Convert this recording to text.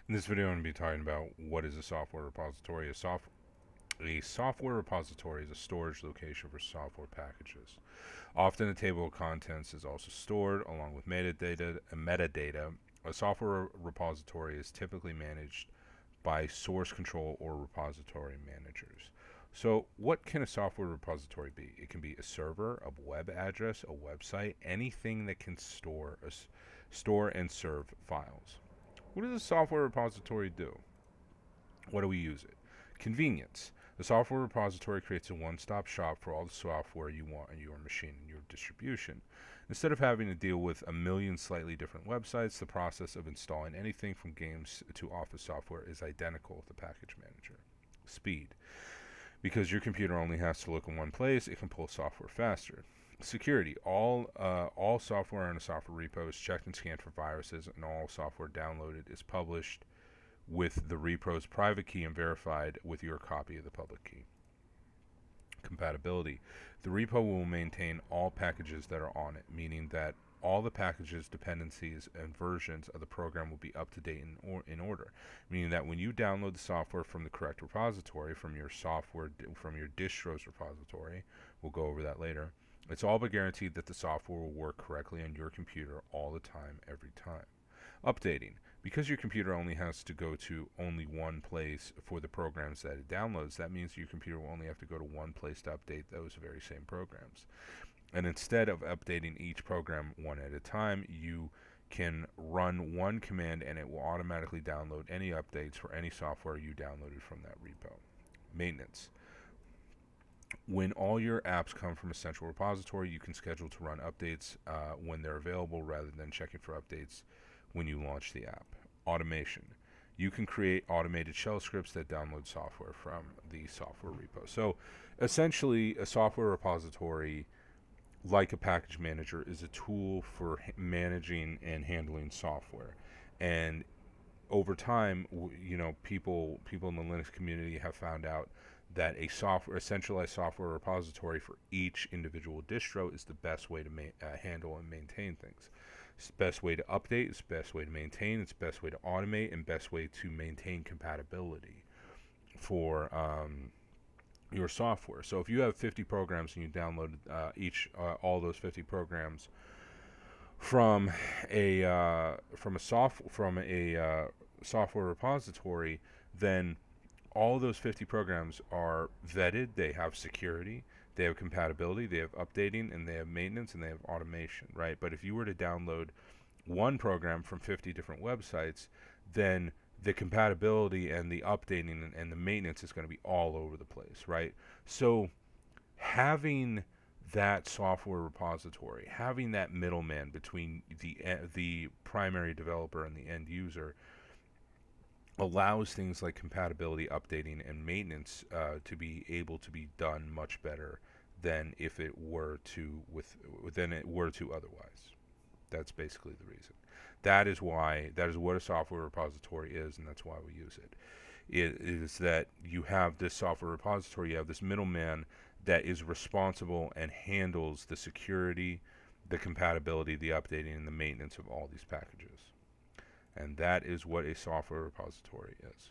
In this video, I'm going to be talking about what is a software repository. A software repository is a storage location for software packages. Often, a table of contents is also stored along with metadata. A software repository is typically managed by source control or repository managers. So, what can a software repository be? It can be a server, a web address, a website, anything that can store and serve files. What does a software repository do? What do we use it? Convenience. The software repository creates a one-stop shop for all the software you want on your machine and your distribution. Instead of having to deal with a million slightly different websites, the process of installing anything from games to office software is identical with the package manager. Speed. Because your computer only has to look in one place, it can pull software faster. Security. All software in a software repo is checked and scanned for viruses, and all software downloaded is published with the repo's private key and verified with your copy of the public key. Compatibility. The repo will maintain all packages that are on it, meaning that all the packages, dependencies, and versions of the program will be up to date in order. Meaning that when you download the software from the correct repository, from your distro's repository, we'll go over that later. It's all but guaranteed that the software will work correctly on your computer all the time, every time. Updating. Because your computer only has to go to only one place for the programs that it downloads, that means your computer will only have to go to one place to update those very same programs. And instead of updating each program one at a time, you can run one command and it will automatically download any updates for any software you downloaded from that repo. Maintenance. When all your apps come from a central repository, you can schedule to run updates when they're available rather than checking for updates when you launch the app. Automation. You can create automated shell scripts that download software from the software repo. So essentially, a software repository, like a package manager, is a tool for managing and handling software. And over time, people in the Linux community have found out that a centralized software repository for each individual distro is the best way to handle and maintain things. It's the best way to update, it's the best way to maintain, it's the best way to automate, and best way to maintain compatibility for your software. So if you have 50 programs and you download all those 50 programs from a software repository, then all those 50 programs are vetted. They have security, they have compatibility, they have updating, and they have maintenance, and they have automation, right? But if you were to download one program from 50 different websites, then the compatibility and the updating and the maintenance is going to be all over the place, right? So having that software repository, having that middleman between the primary developer and the end user, allows things like compatibility, updating, and maintenance to be able to be done much better than if it were to otherwise. That's basically the reason. That is what a software repository is, and that's why we use it. It is that you have this software repository, you have this middleman that is responsible and handles the security, the compatibility, the updating, and the maintenance of all these packages. And that is what a software repository is.